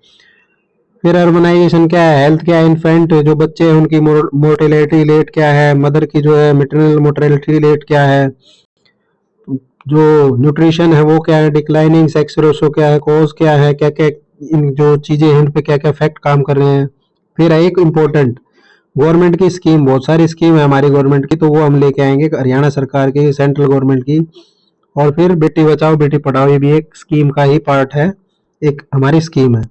फिर अर्बनाइजेशन क्या है, हेल्थ क्या है, इन्फेंट जो बच्चे हैं उनकी मोर्टेलिटी रेट क्या है, मदर की जो है मेटरनल मोर्टेलिटी रेट क्या है, जो न्यूट्रिशन है वो क्या है, डिक्लाइनिंग सेक्स रेशो क्या है, कॉज क्या है, क्या क्या इन जो चीजें हैं इन पे क्या क्या फैक्ट काम कर रहे हैं। फिर है एक इम्पोर्टेंट गवर्नमेंट की स्कीम, बहुत सारी स्कीम है हमारी गवर्नमेंट की, तो वो हम लेके आएंगे हरियाणा सरकार की, सेंट्रल गवर्नमेंट की। और फिर बेटी बचाओ बेटी पढ़ाओ, ये भी एक स्कीम का ही पार्ट है, एक हमारी स्कीम है।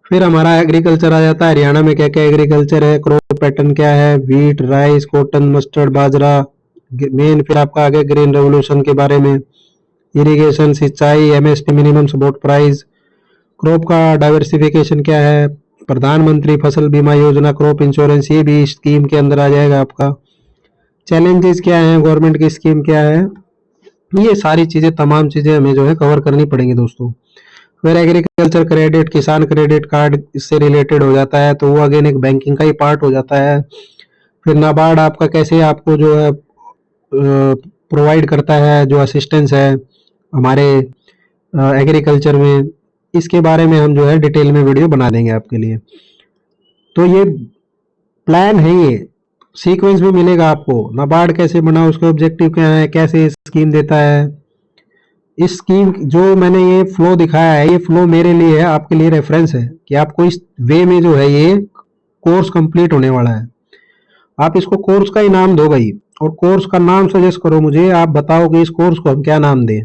फिर हमारा एग्रीकल्चर आ जाता है। हरियाणा में क्या क्या एग्रीकल्चर है, क्रॉप पैटर्न क्या है, व्हीट, राइस, कॉटन, मस्टर्ड, बाजरा, मेन। फिर आपका आगे ग्रीन रेवोल्यूशन के बारे में, इरिगेशन, सिंचाई, MSP minimum support price, crop का डाइवर्सिफिकेशन क्या है, प्रधानमंत्री फसल बीमा योजना, क्रॉप इंश्योरेंस, ये भी स्कीम के अंदर आ जाएगा आपका। चैलेंजेस क्या है, गवर्नमेंट की स्कीम क्या है, ये सारी चीजें, तमाम चीजें हमें जो है कवर करनी पड़ेंगी दोस्तों। फिर एग्रीकल्चर क्रेडिट, किसान क्रेडिट कार्ड इससे रिलेटेड हो जाता है, तो वो अगेन एक बैंकिंग का ही पार्ट हो जाता है। फिर नाबार्ड आपका कैसे आपको जो है प्रोवाइड करता है, जो असिस्टेंस है हमारे एग्रीकल्चर में, इसके बारे में हम जो है डिटेल में वीडियो बना देंगे आपके लिए। तो ये प्लान है, ये सीक्वेंस भी मिलेगा आपको, नाबार्ड कैसे बना, उसके ऑब्जेक्टिव क्या है, कैसे स्कीम देता है। इस स्कीम जो मैंने ये फ्लो दिखाया है, ये फ्लो मेरे लिए है, आपके लिए रेफरेंस है कि आपको इस वे में जो है ये कोर्स कंप्लीट होने वाला है। आप इसको कोर्स का ही नाम दो भाई, और कोर्स का नाम सजेस्ट करो मुझे, आप बताओ कि इस कोर्स को हम क्या नाम दें।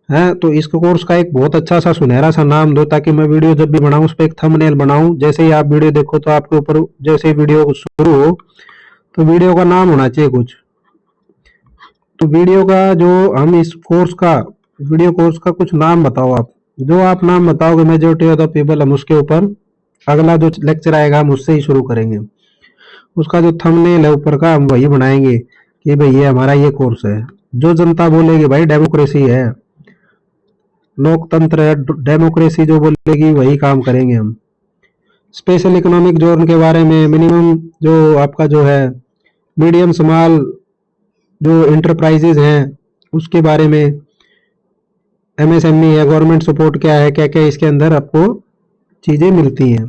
है तो इस कोर्स का एक बहुत अच्छा सा सुनहरा सा नाम दो, ताकि मैं वीडियो जब भी बनाऊं उस पर एक थंबनेल बनाऊं। जैसे ही आप वीडियो देखो तो आपके ऊपर, जैसे ही वीडियो शुरू हो तो वीडियो का नाम होना चाहिए कुछ। तो वीडियो का जो हम इस कोर्स का, वीडियो कोर्स का कुछ नाम बताओ आप, जो आप नाम बताओगे मेजोरिटी ऑफ द पीपल हम उसके ऊपर अगला जो लेक्चर आएगा हम उससे ही शुरू करेंगे। उसका जो थंबनेल है ऊपर का हम वही बनाएंगे कि भाई ये हमारा ये कोर्स है। जो जनता बोलेगी भाई डेमोक्रेसी है, लोकतंत्र है, डेमोक्रेसी जो बोलेगी वही काम करेंगे हम। स्पेशल इकोनॉमिक जोन के बारे में, मिनिमम जो आपका जो है मीडियम स्मॉल जो इंटरप्राइजेज हैं उसके बारे में, एमएसएमई है, गवर्नमेंट सपोर्ट क्या है, क्या क्या इसके अंदर आपको चीजें मिलती हैं।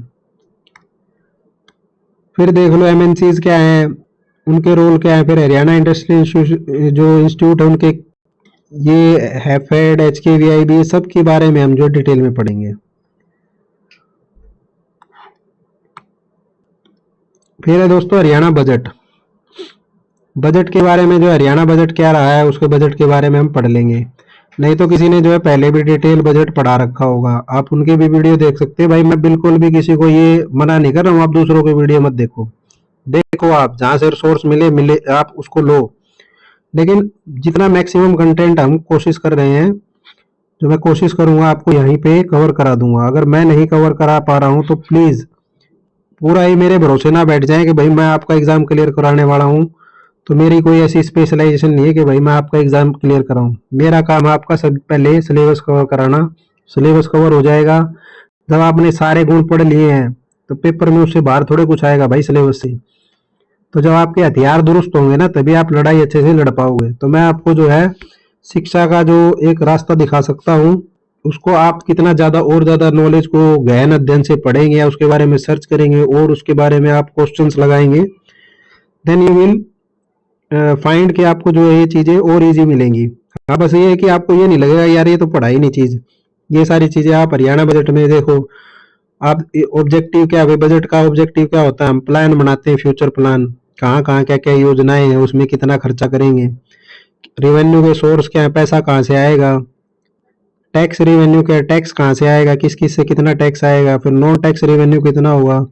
फिर देख लो एमएनसीज क्या है, उनके रोल क्या है। फिर हरियाणा इंडस्ट्रियल जो इंस्टीट्यूट है उनके, ये हैफेड, HKVIB, सब के बारे में हम जो डिटेल में पढ़ेंगे। फिर है दोस्तों हरियाणा बजट। बजट के बारे में, जो हरियाणा बजट क्या रहा है उसके बजट के बारे में हम पढ़ लेंगे। नहीं तो किसी ने जो है पहले भी डिटेल बजट पढ़ा रखा होगा, आप उनके भी वीडियो देख सकते हैं। भाई मैं बिल्कुल भी किसी को ये मना नहीं कर रहा हूँ आप दूसरों के वीडियो मत देखो, देखो आप जहां से सोर्स मिले मिले आप उसको लो, लेकिन जितना मैक्सिमम कंटेंट हम कोशिश कर रहे हैं, जो मैं कोशिश करूंगा आपको यहीं पे कवर करा दूंगा। अगर मैं नहीं कवर करा पा रहा हूं तो प्लीज पूरा ही मेरे भरोसे ना बैठ जाए कि भाई मैं आपका एग्जाम क्लियर कराने वाला हूं। तो मेरी कोई ऐसी स्पेशलाइजेशन नहीं है कि भाई मैं आपका एग्जाम क्लियर कराऊं। मेरा काम है आपका सब पहले सिलेबस कवर कराना। सिलेबस कवर हो जाएगा, जब आपने सारे गुण पढ़ लिए हैं तो पेपर में उससे बाहर थोड़े कुछ आएगा भाई सिलेबस से। तो जब आपके हथियार दुरुस्त होंगे ना तभी आप लड़ाई अच्छे से लड़ पाओगे। तो मैं आपको जो है शिक्षा का जो एक रास्ता दिखा सकता हूँ, उसको आप कितना ज्यादा और ज्यादा नॉलेज को गहन अध्ययन से पढ़ेंगे या उसके बारे में सर्च करेंगे और उसके बारे में आप क्वेश्चंस लगाएंगे, देन यू विल फाइंड कि आपको जो है ये चीजें और इजी मिलेंगी। हाँ बस ये है कि आपको ये नहीं लगेगा यार ये तो पढ़ाई नहीं चीज। ये सारी चीजें आप हरियाणा बजट में देखो। आप ऑब्जेक्टिव क्या है, बजट का ऑब्जेक्टिव क्या होता है, हम प्लान बनाते हैं, फ्यूचर प्लान, कहाँ कहाँ क्या क्या योजनाएं हैं, उसमें कितना खर्चा करेंगे, रेवेन्यू के सोर्स क्या है, पैसा कहाँ से आएगा, टैक्स रेवेन्यू क्या है, टैक्स कहाँ से आएगा, किस किस से कितना टैक्स आएगा, फिर नॉन टैक्स रेवेन्यू कितना होगा,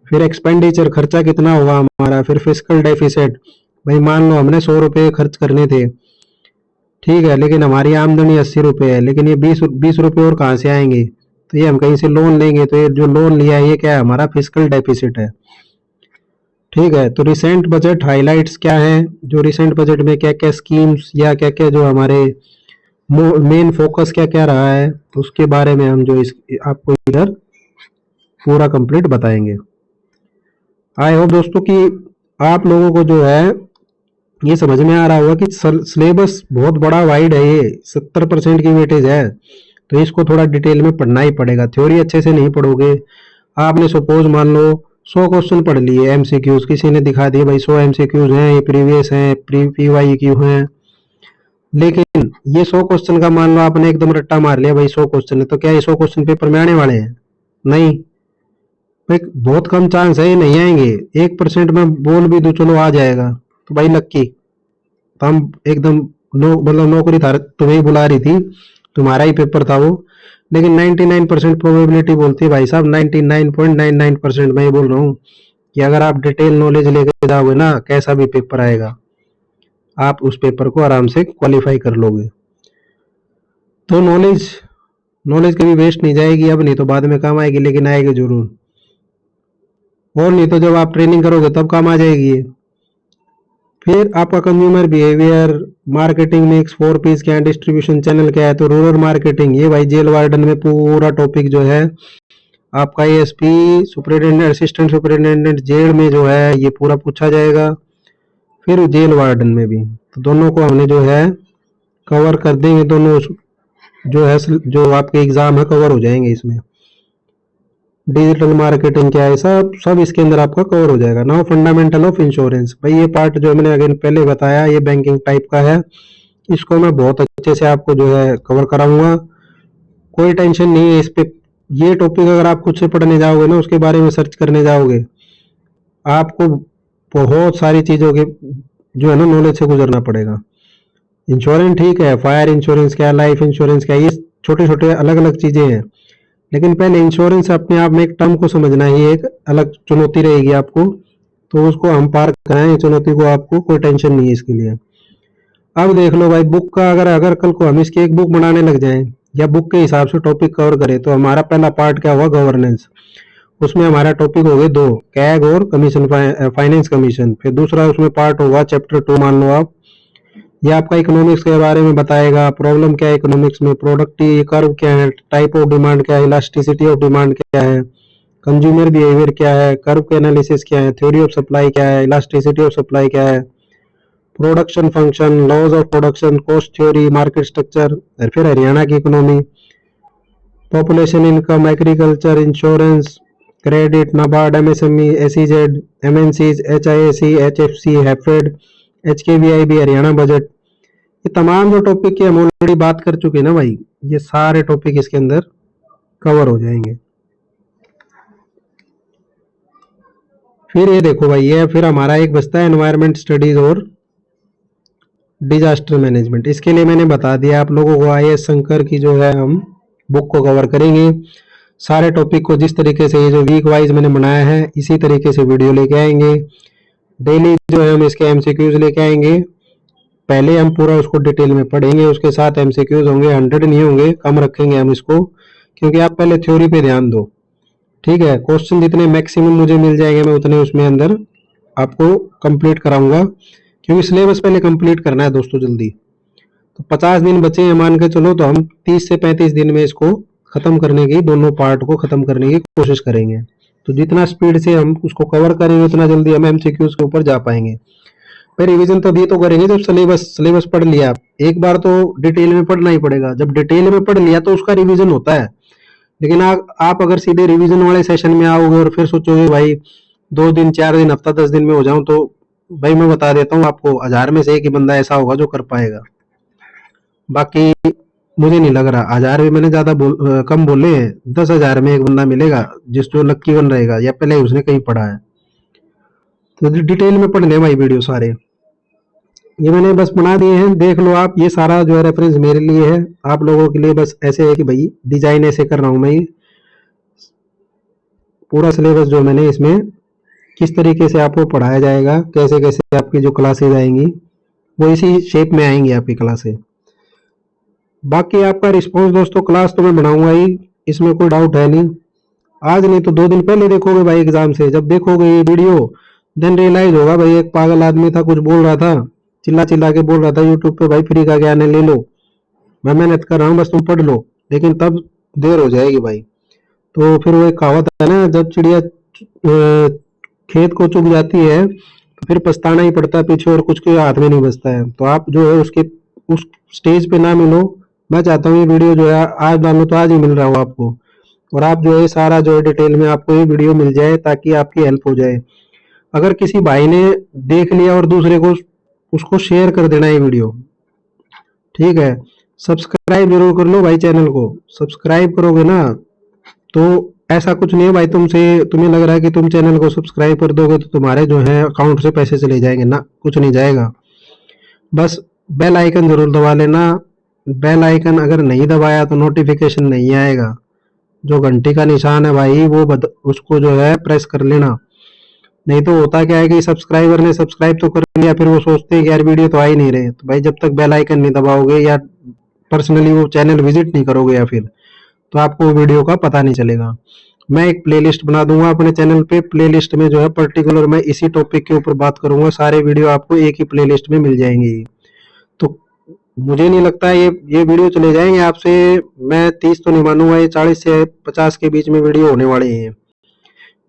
फिर एक्सपेंडिचर खर्चा कितना होगा हमारा, फिर फिस्कल डेफिसिट। भाई मान लो हमने 100 रुपये खर्च करने थे, ठीक है, लेकिन हमारी आमदनी 80 रुपये है, लेकिन ये 20 रुपये और कहाँ से आएंगे, तो ये हम कहीं से लोन लेंगे, तो ये जो लोन लिया है ये क्या है, हमारा फिस्कल डेफिसिट है। ठीक है, तो रिसेंट बजट हाइलाइट्स क्या है, जो रिसेंट बजट में क्या क्या स्कीम्स या क्या क्या जो हमारे मेन फोकस क्या क्या रहा है, उसके बारे में हम जो इस आपको इधर पूरा कंप्लीट बताएंगे। आई होप दोस्तों कि आप लोगों को जो है ये समझ में आ रहा होगा कि सिलेबस बहुत बड़ा वाइड है, ये 70% की वेटेज है, तो इसको थोड़ा डिटेल में पढ़ना ही पड़ेगा। थ्योरी अच्छे से नहीं पढ़ोगे, आपने सपोज मान लो 100 क्वेश्चन पढ़ लिए एमसीक्यूज, किसी ने दिखा दिए भाई 100 एमसीक्यूज हैं, ये प्रीवियस हैं, PYQ हैं, लेकिन ये 100 क्वेश्चन का मान लो आपने एकदम रट्टा मार लिया भाई 100 क्वेश्चन है, तो क्या ये 100 क्वेश्चन पेपर में आने वाले हैं? नहीं। भाई बहुत कम चांस है ये नहीं आएंगे। 1% में बोल भी दो चलो आ जाएगा तो भाई लक्की। तो हम एकदम मतलब नौकरी था तुम्हें ही बुला रही थी, तुम्हारा ही पेपर था वो। लेकिन 99% प्रोबेबिलिटी बोलती है भाई साहब, 99.99% मैं ये बोल रहा हूँ कि अगर आप डिटेल नॉलेज लेके जाओगे ना, कैसा भी पेपर आएगा आप उस पेपर को आराम से क्वालिफाई कर लोगे। तो नॉलेज नॉलेज कभी वेस्ट नहीं जाएगी, अब नहीं तो बाद में काम आएगी, लेकिन आएगी जरूर। और नहीं तो जब आप ट्रेनिंग करोगे तब काम आ जाएगी ये। फिर आपका consumer behaviour, marketing mix, 4 Ps क्या है, डिस्ट्रीब्यूशन चैनल क्या है, तो रूरल मार्केटिंग ये भाई जेल वार्डन में पूरा टॉपिक जो है आपका ASP superintendent assistant superintendent jail में जो है ये पूरा पूछा जाएगा। फिर जेल वार्डन में भी, तो दोनों को हमने जो है कवर कर देंगे, दोनों जो है जो आपके एग्जाम है कवर हो जाएंगे इसमें। डिजिटल मार्केटिंग क्या है, सब सब इसके अंदर आपका कवर हो जाएगा। नाउ फंडामेंटल ऑफ इंश्योरेंस, भाई ये पार्ट जो मैंने अगेन पहले बताया ये बैंकिंग टाइप का है, इसको मैं बहुत अच्छे से आपको जो है कवर कराऊंगा, कोई टेंशन नहीं है इस पे। ये टॉपिक अगर आप खुद से पढ़ने जाओगे ना, उसके बारे में सर्च करने जाओगे, आपको बहुत सारी चीजों के जो है ना नॉलेज से गुजरना पड़ेगा। इंश्योरेंस ठीक है, फायर इंश्योरेंस क्या है, लाइफ इंश्योरेंस क्या है, ये छोटे छोटे अलग अलग चीजें हैं, लेकिन पहले इंश्योरेंस अपने आप में एक टर्म को समझना ही एक अलग चुनौती रहेगी आपको। तो उसको हम पार कराएं चुनौती को, आपको कोई टेंशन नहीं है इसके लिए। अब देख लो भाई बुक का, अगर अगर कल को हम इसकी एक बुक बनाने लग जाएं या बुक के हिसाब से टॉपिक कवर करें, तो हमारा पहला पार्ट क्या हुआ, गवर्नेंस। उसमें हमारा टॉपिक हो गए दो, कैग और कमीशन, फाइनेंस कमीशन। फिर दूसरा उसमें पार्ट होगा चैप्टर 2, मान लो आप, ये आपका इकोनॉमिक्स के बारे में बताएगा, प्रॉब्लम क्या है इकोनॉमिक्स में, प्रोडक्ट कर्व क्या है, टाइप ऑफ डिमांड क्या है, इलास्टिसिटी ऑफ डिमांड क्या है, कंज्यूमर बिहेवियर क्या है, कर्व के एनालिसिस क्या है, थ्योरी ऑफ सप्लाई क्या है, इलास्टिसिटी ऑफ सप्लाई क्या है, production function, laws of production, cost theory, market structure. और फिर हरियाणा की economy, population income, agriculture, insurance, credit, NABARD, MSME, SEZ, MNCs, HIAC, HFC, HAFED, HKVIB, Haryana budget. ये तमाम जो टॉपिक की हम ऑलरेडी बात कर चुके हैं ना भाई, ये सारे टॉपिक इसके अंदर कवर हो जाएंगे। फिर ये देखो भाई, ये फिर हमारा एक बचता है एनवायरमेंट स्टडीज और डिजास्टर मैनेजमेंट। इसके लिए मैंने बता दिया आप लोगों को, आईएएस शंकर की जो है हम बुक को कवर करेंगे। सारे टॉपिक को जिस तरीके से ये जो वीक वाइज मैंने बनाया है इसी तरीके से वीडियो लेके आएंगे। डेली जो है हम इसके एमसीक्यूज लेके आएंगे, पहले हम पूरा उसको डिटेल में पढ़ेंगे, उसके साथ एमसीक्यूज होंगे, 100 नहीं होंगे, कम रखेंगे हम इसको, क्योंकि आप पहले थ्योरी पे ध्यान दो। ठीक है, क्वेश्चन जितने मैक्सिमम मुझे मिल जाएंगे मैं उतने उसमें अंदर आपको कंप्लीट कराऊंगा, क्योंकि सिलेबस पहले कंप्लीट करना है दोस्तों जल्दी। तो 50 दिन बचे हैं मान के चलो, तो हम 30 से 35 दिन में इसको खत्म करने की, दोनों पार्ट को खत्म करने की कोशिश करेंगे। तो जितना स्पीड से हम उसको कवर करेंगे उतना जल्दी हम एमसीक्यूज के ऊपर जा पाएंगे। फिर रिवीजन तो अभी तो करेंगे जब सिलेबस सिलेबस पढ़ लिया आप, एक बार तो डिटेल में पढ़ना ही पड़ेगा, जब डिटेल में पढ़ लिया तो उसका रिवीजन होता है। लेकिन आप अगर सीधे रिवीजन वाले सेशन में आओगे और फिर सोचोगे भाई 2 दिन 4 दिन हफ्ता 10 दिन में हो जाऊं, तो भाई मैं बता देता हूँ आपको, 1000 में से एक ही बंदा ऐसा होगा जो कर पाएगा। बाकी मुझे नहीं लग रहा, 1000 भी मैंने ज्यादा कम बोले हैं, 10,000 में एक बंदा मिलेगा जिस जो लक्की बन रहेगा या पहले उसने कहीं पढ़ा है। तो डिटेल में पढ़ ले भाई वीडियो सारे, ये मैंने बस बना दिए हैं, देख लो आप। ये सारा जो है रेफरेंस मेरे लिए है, आप लोगों के लिए बस ऐसे है कि भाई डिजाइन ऐसे कर रहा हूं मैं, ये पूरा सिलेबस जो मैंने इसमें किस तरीके से आपको पढ़ाया जाएगा, कैसे कैसे आपकी जो क्लासेज आएंगी वो इसी शेप में आएंगी आपकी क्लासेज। बाकी आपका रिस्पॉन्स दोस्तों, क्लास तो मैं बनाऊंगा ही, इसमें कोई डाउट है नहीं। आज नहीं तो 2 दिन पहले देखोगे भाई एग्जाम से, जब देखोगे ये वीडियो देन रियलाइज होगा भाई एक पागल आदमी था, कुछ बोल रहा था, चिल्ला चिल्ला के बोल रहा था यूट्यूब पे, भाई फ्री का ज्ञान है ले लो, मैं मेहनत कर रहा हूँ बस तुम पढ़ लो, लेकिन तब देर हो जाएगी भाई। तो फिर वो एक कहावत है ना, जब चिड़िया खेत को चुग जाती है तो फिर पछताना ही पड़ता है पीछे, और कुछ के हाथ में नहीं बचता है। तो आप जो है उसके उस स्टेज पे ना मिलो। मैं चाहता हूँ ये वीडियो जो है आज डालो तो आज ही मिल रहा हो आपको, और आप जो है सारा जो है डिटेल में आपको ये वीडियो मिल जाए ताकि आपकी हेल्प हो जाए। अगर किसी भाई ने देख लिया और दूसरे को उसको शेयर कर देना ये वीडियो, ठीक है। सब्सक्राइब जरूर कर लो भाई, चैनल को सब्सक्राइब करोगे ना तो ऐसा कुछ नहीं है भाई, तुम्हें लग रहा है कि तुम चैनल को सब्सक्राइब कर दोगे तो तुम्हारे जो है अकाउंट से पैसे चले जाएंगे, ना, कुछ नहीं जाएगा। बस बेल आइकन जरूर दबा लेना। बेल आइकन अगर नहीं दबाया तो नोटिफिकेशन नहीं आएगा। जो घंटी का निशान है भाई वो उसको जो है प्रेस कर लेना। नहीं तो होता क्या है कि सब्सक्राइबर ने सब्सक्राइब तो कर लिया, फिर वो सोचते हैं कि यार वीडियो तो आ ही नहीं रहे। तो भाई जब तक बेल आइकन नहीं दबाओगे या पर्सनली वो चैनल विजिट नहीं करोगे या फिर, तो आपको वीडियो का पता नहीं चलेगा। मैं एक प्लेलिस्ट बना दूंगा अपने चैनल पे। प्लेलिस्ट में जो है पर्टिकुलर मैं इसी टॉपिक के ऊपर बात करूंगा। सारे वीडियो आपको एक ही प्लेलिस्ट में मिल जाएंगे। तो मुझे नहीं लगता है ये वीडियो चले जाएंगे आपसे। मैं 30 तो नहीं मानूंगा, ये 40 से 50 के बीच में वीडियो होने वाली है।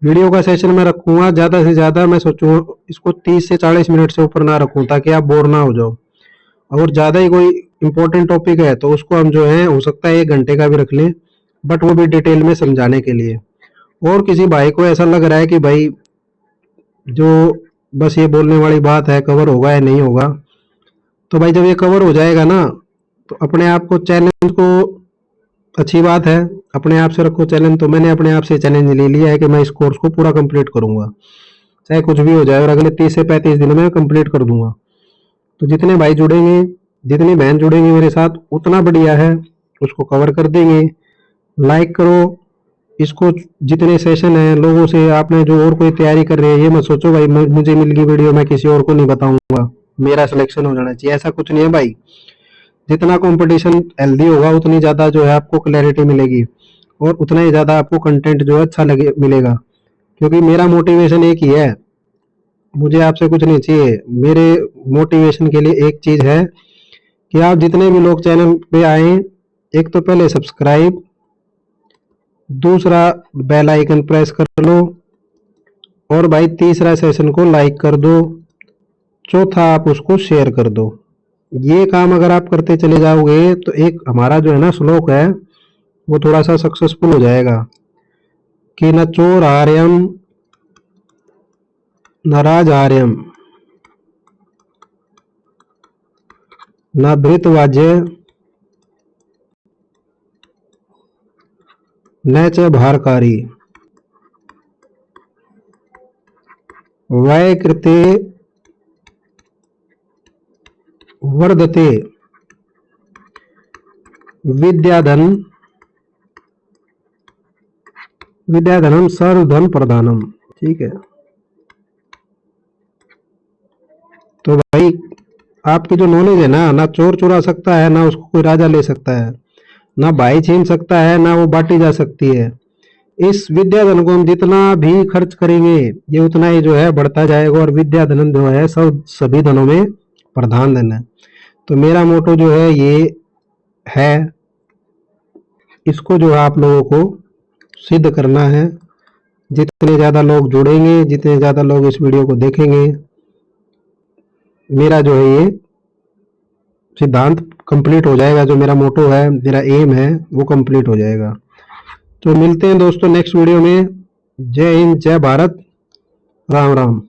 वीडियो का सेशन मैं रखूंगा ज़्यादा से ज़्यादा, मैं सोचूंगा इसको 30 से 40 मिनट से ऊपर ना रखूं ताकि आप बोर ना हो जाओ। अगर ज़्यादा ही कोई इंपॉर्टेंट टॉपिक है तो उसको हम जो है हो सकता है 1 घंटे का भी रख लें, बट वो भी डिटेल में समझाने के लिए। और किसी भाई को ऐसा लग रहा है कि भाई जो बस ये बोलने वाली बात है कवर होगा या नहीं होगा, तो भाई जब ये कवर हो जाएगा ना तो अपने आप को चैलेंज को, अच्छी बात है, अपने आप से रखो चैलेंज। तो मैंने अपने आप से चैलेंज ले लिया है कि मैं इस कोर्स को पूरा कंप्लीट करूंगा, चाहे कुछ भी हो जाए, और अगले 30 से 35 दिन में कंप्लीट कर दूंगा। तो जितने भाई जुड़ेंगे, जितनी बहन जुड़ेंगे मेरे साथ उतना बढ़िया है, उसको कवर कर देंगे। लाइक करो इसको। जितने सेशन हैं लोगों से, आपने जो और कोई तैयारी कर रहे हैं, ये मत सोचो भाई मुझे मिल गई वीडियो मैं किसी और को नहीं बताऊंगा, मेरा सिलेक्शन हो जाना चाहिए, ऐसा कुछ नहीं है भाई। जितना कंपटीशन हेल्दी होगा उतनी ज़्यादा जो है आपको क्लैरिटी मिलेगी, और उतना ही ज़्यादा आपको कंटेंट जो है अच्छा लगे मिलेगा। क्योंकि मेरा मोटिवेशन एक ही है, मुझे आपसे कुछ नहीं चाहिए। मेरे मोटिवेशन के लिए एक चीज़ है कि आप जितने भी लोग चैनल पे आए, एक तो पहले सब्सक्राइब, दूसरा बेल आइकन प्रेस कर लो, और भाई तीसरा सेशन को लाइक कर दो, चौथा आप उसको शेयर कर दो। ये काम अगर आप करते चले जाओगे तो एक हमारा जो है ना श्लोक है वो थोड़ा सा सक्सेसफुल हो जाएगा कि न चोर आर्यम न राज आर्यम न भृत वाज्य न च भारकारी वय कृते वर्धते विद्याधन विद्याधनम सर्वधन प्रधानम। ठीक है, तो भाई आपकी जो नॉलेज है ना चोर चुरा सकता है, ना उसको कोई राजा ले सकता है, ना भाई छीन सकता है, ना वो बांटी जा सकती है। इस विद्या धन को हम जितना भी खर्च करेंगे ये उतना ही जो है बढ़ता जाएगा, और विद्या धन जो है सब सभी धनों में प्रधान धन है। तो मेरा मोटो जो है ये है, इसको जो है आप लोगों को सिद्ध करना है। जितने ज़्यादा लोग जुड़ेंगे, जितने ज़्यादा लोग इस वीडियो को देखेंगे, मेरा जो है ये सिद्धांत कंप्लीट हो जाएगा। जो मेरा मोटो है, मेरा एम है, वो कंप्लीट हो जाएगा। तो मिलते हैं दोस्तों नेक्स्ट वीडियो में। जय हिंद, जय भारत, राम राम।